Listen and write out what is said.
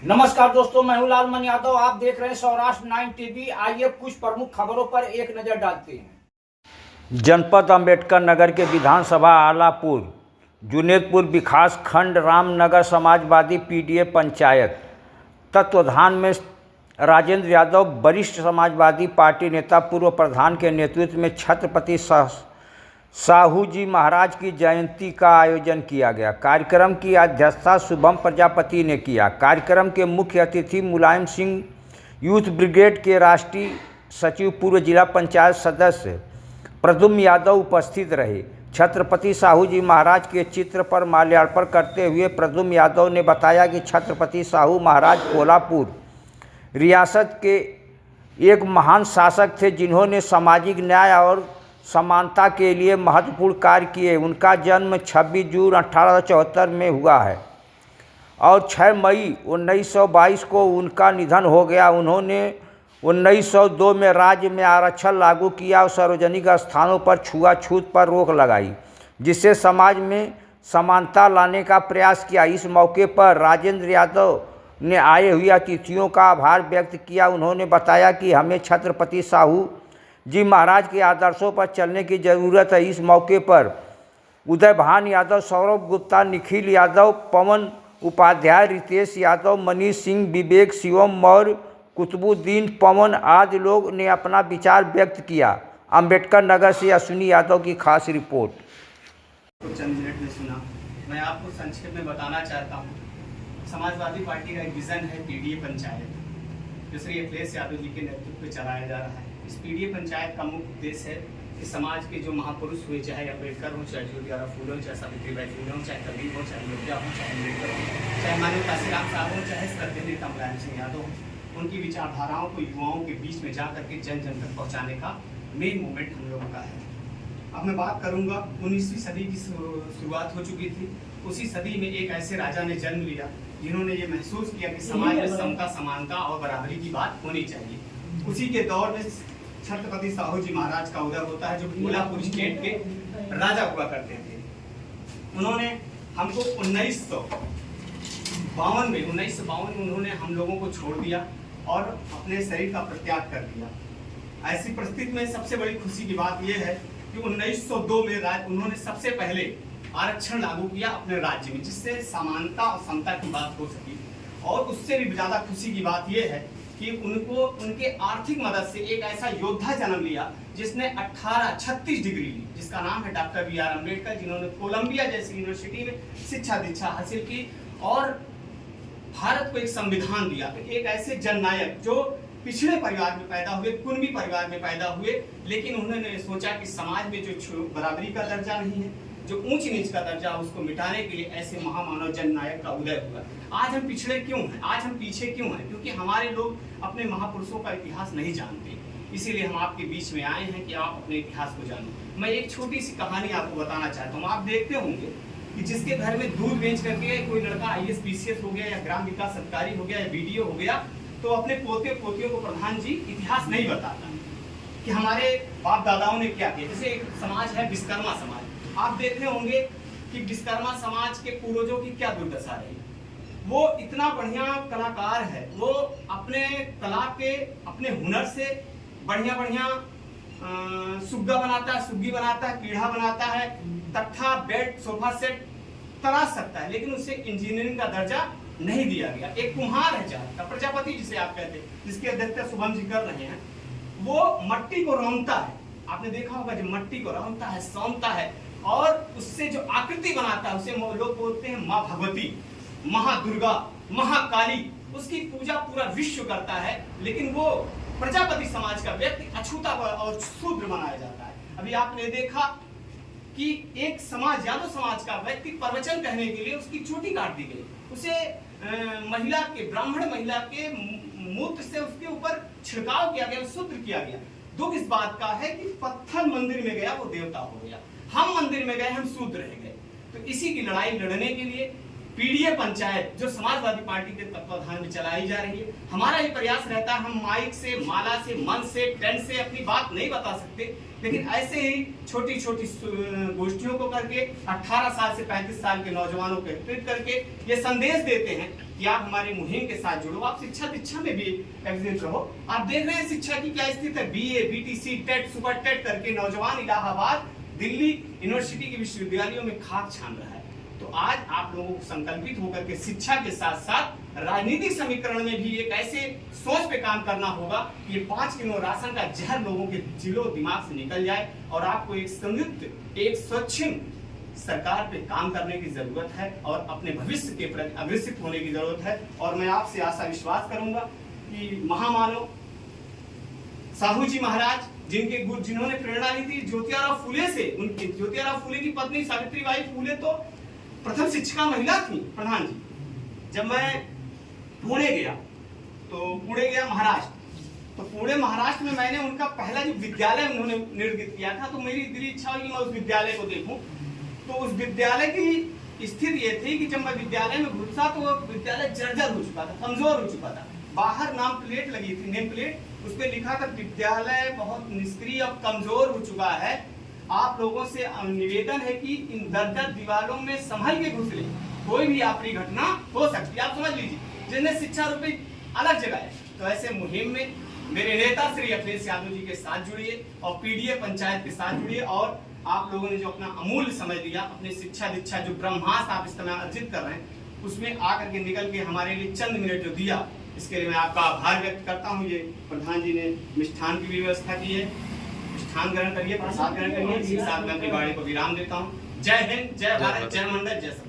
नमस्कार दोस्तों, मैं हूं लालमन यादव। आप देख रहे हैं सौराष्ट्र 9 टीवी। आइए कुछ प्रमुख खबरों पर एक नजर डालते हैं। जनपद अंबेडकर नगर के विधानसभा आलापुर जुनेदपुर विकास खंड रामनगर समाजवादी पीडीए पंचायत तत्वाधान में राजेंद्र यादव वरिष्ठ समाजवादी पार्टी नेता पूर्व प्रधान के नेतृत्व में छत्रपति साहू जी महाराज की जयंती का आयोजन किया गया। कार्यक्रम की अध्यक्षता शुभम प्रजापति ने किया। कार्यक्रम के मुख्य अतिथि मुलायम सिंह यूथ ब्रिगेड के राष्ट्रीय सचिव पूर्व जिला पंचायत सदस्य प्रद्युम्न यादव उपस्थित रहे। छत्रपति साहू जी महाराज के चित्र पर माल्यार्पण करते हुए प्रद्युम्न यादव ने बताया कि छत्रपति साहू महाराज कोल्हापुर रियासत के एक महान शासक थे, जिन्होंने सामाजिक न्याय और समानता के लिए महत्वपूर्ण कार्य किए। उनका जन्म 26 जून 1874 में हुआ है और 6 मई 1922 को उनका निधन हो गया। उन्होंने 1902 में राज्य में आरक्षण लागू किया और सार्वजनिक स्थानों पर छुआछूत पर रोक लगाई, जिससे समाज में समानता लाने का प्रयास किया। इस मौके पर राजेंद्र यादव ने आए हुए अतिथियों का आभार व्यक्त किया। उन्होंने बताया कि हमें छत्रपति साहू जी महाराज के आदर्शों पर चलने की ज़रूरत है। इस मौके पर उदय भान यादव, सौरभ गुप्ता, निखिल यादव, पवन उपाध्याय, रितेश यादव, मनीष सिंह, विवेक, शिवम मौर्य, कुतुबुद्दीन, पवन आदि लोग ने अपना विचार व्यक्त किया। अंबेडकर नगर से अश्विनी यादव की खास रिपोर्ट। तो चंद मिनट में सुना, मैं आपको संक्षेप में बताना चाहता हूँ। समाजवादी पार्टी का एक विजन है पीडीए पंचायत, जो श्री अखिलेश यादव जी के नेतृत्व में चलाया जा रहा है। इस पीडीए पंचायत का मुख्य उद्देश्य है कि समाज के जो महापुरुष हुए, चाहे अम्बेडकर हो, चाहे ज्योतिराव फूले हो, चाहे सावित्रीबाई फूले हो, चाहे कबीर हो, चाहे मिर्जा हो, चाहे अम्बेडकर हो, चाहे माननीय काशीराम साहब हो, चाहे श्रद्धेय नेता मुलायम सिंह यादव हो, उनकी विचारधाराओं को युवाओं के बीच में जा करके जन जन तक पहुँचाने का मेन मूवमेंट हम लोगों का है। अब मैं बात करूँगा, 19वीं सदी की शुरुआत हो चुकी थी। उसी सदी में एक ऐसे राजा ने जन्म लिया जिन्होंने ये महसूस किया कि समाज में समता, समानता और बराबरी की बात होनी चाहिए। उसी के दौर में छत्रपति साहू जी महाराज का उदय होता है, जो कोल्हापुर स्टेट के राजा हुआ करते थे। उन्होंने हमको 1952 में उन्होंने हम लोगों को छोड़ दिया और अपने शरीर का परित्याग कर दिया। ऐसी परिस्थिति में सबसे बड़ी खुशी की बात यह है कि 1902 में उन्होंने सबसे पहले आरक्षण लागू किया अपने राज्य में, जिससे समानता और समता की बात हो सकी। और उससे भी ज्यादा खुशी की बात यह है कि उनको उनके आर्थिक मदद से एक ऐसा योद्धा जन्म लिया जिसने 36 डिग्री ली, जिसका नाम है डॉक्टर बी.आर. अम्बेडकर, जिन्होंने कोलंबिया जैसी यूनिवर्सिटी में शिक्षा दीक्षा हासिल की और भारत को एक संविधान दिया। तो एक ऐसे जननायक जो पिछड़े परिवार में पैदा हुए, कुनबी परिवार में पैदा हुए, लेकिन उन्होंने सोचा कि समाज में जो बराबरी का दर्जा नहीं है, जो ऊंच नीच का दर्जा, उसको मिटाने के लिए ऐसे महामानव जननायक का उदय हुआ। आज हम पिछड़े क्यों हैं, आज हम पीछे क्यों हैं? क्योंकि हमारे लोग अपने महापुरुषों का इतिहास नहीं जानते। इसीलिए हम आपके बीच में आए हैं कि आप अपने इतिहास को जानो। मैं एक छोटी सी कहानी आपको बताना चाहता हूँ। आप देखते होंगे कि जिसके घर में दूध बेच करके कोई लड़का IAS PCS हो गया, या ग्राम विकास अधिकारी हो गया, या BDO हो गया, तो अपने पोते पोतियों को प्रधान जी इतिहास नहीं बताता कि हमारे बाप दादाओं ने क्या किया। जैसे एक समाज है विश्वकर्मा समाज, आप देखते होंगे कि विश्वकर्मा समाज के पूर्वजों की क्या दुर्दशा रही। वो इतना बढ़िया कलाकार है, वो अपने कला के, अपने हुनर से बढ़िया बढ़िया सुग्गा बनाता है, सुग्गी बनाता है, कीड़ा बनाता है, तख्ता, बेड, सोफा सेट तराश सकता है, लेकिन उसे इंजीनियरिंग का दर्जा नहीं दिया गया। एक कुम्हार है का प्रजापति जिसे आप कहते हैं, जिसकी अध्यक्षता शुभम जी कर रहे हैं, वो मट्टी को रौंदता है। आपने देखा होगा, जब मट्टी को रौंदता है, सौंदता है और उससे जो आकृति बनाता है, उसे लोग बोलते हैं माँ भगवती, महादुर्गा, महाकाली। उसकी पूजा पूरा विश्व करता है, लेकिन वो प्रजापति समाज का व्यक्ति अछूता और शूद्र बनाया जाता है। अभी आपने देखा कि एक समाज, यादव समाज का व्यक्ति प्रवचन कहने के लिए उसकी चोटी काट दी गई, उसे महिला के, ब्राह्मण महिला के मूत्र से उसके ऊपर छिड़काव किया गया, शूद्र किया गया। दुख इस बात का है कि पत्थर मंदिर में गया वो देवता हो गया, हम मंदिर में गए हम शूद्र रह गए। तो इसी की लड़ाई लड़ने के लिए पीडीए पंचायत जो समाजवादी पार्टी के तत्वाधान में चलाई जा रही है। हमारा ये प्रयास रहता है, हम माइक से, माला से, मन से, टेंट से अपनी बात नहीं बता सकते, लेकिन ऐसे ही छोटी छोटी गोष्ठियों को करके 18 साल से 35 साल के नौजवानों को एकत्रित करके ये संदेश देते हैं कि आप हमारी मुहिम के साथ जुड़ो, आप शिक्षा दीक्षा में भी एक्टिव रहो। आप देख रहे हैं शिक्षा की क्या स्थिति है, BA, BTC, TET, super TET करके नौजवान इलाहाबाद, दिल्ली यूनिवर्सिटी के विश्वविद्यालयों में खाक छान रहा है। तो आज आप लोगों को संकल्पित होकर के शिक्षा के साथ साथ राजनीतिक समीकरण में भी एक ऐसे सोच पे काम करना होगा कि ये 5 किलो राशन का जहर लोगों के दिलो दिमाग से निकल जाए और आपको एक संयुक्त, एक स्वच्छिम सरकार पे काम करने की जरूरत है और अपने भविष्य के प्रति अग्रसित होने की जरूरत है। और मैं आपसे आशा विश्वास करूंगा कि महामानव साहू जी महाराज, जिन्होंने प्रेरणा ली थी ज्योतिराव फूले से, उनकी ज्योतिराव फूले की पत्नी सावित्रीबाई फूले तो प्रथम शिक्षिका महिला थी प्रधान जी। जब मैं पुणे गया महाराष्ट्र, तो पुणे महाराष्ट्र में मैंने उनका पहला जो विद्यालय उन्होंने निर्मित किया था, तो मेरी दिली इच्छा हुई कि मैं उस विद्यालय को देखूं। तो उस विद्यालय की स्थिति ये थी कि जब मैं विद्यालय में घुसा तो वो विद्यालय जर्जर हो चुका था, कमजोर हो चुका था। बाहर नाम प्लेट लगी थी, नेम प्लेट, उस पर लिखा था विद्यालय बहुत निष्क्रिय और कमजोर हो चुका है, आप लोगों से निवेदन है कि इन दर दीवारों में संभल के घुस ले, कोई भी आपकी घटना हो सकती है। आप समझ लीजिए, जिन्हें शिक्षा रूपी अलग जगह है। तो ऐसे मुहिम में मेरे नेता श्री अखिलेश यादव जी के साथ जुड़िए और पीडीए पंचायत के साथ जुड़िए। और आप लोगों ने जो अपना अमूल्य समय दिया, अपने शिक्षा दीक्षा जो ब्रह्मास्त्र आप इस समय अर्जित कर रहे हैं, उसमें आकर के निकल के हमारे लिए चंद मिनट जो दिया, इसके लिए मैं आपका आभार व्यक्त करता हूँ। ये प्रधान जी ने मिष्ठान की भी व्यवस्था की है, मिष्ठान ग्रहण करिए, प्रसाद ग्रहण करिए। इसी के साथ मैं अपनी वाणी को विराम देता हूँ। जय हिंद, जय भारत, जय मंडल, जय सब।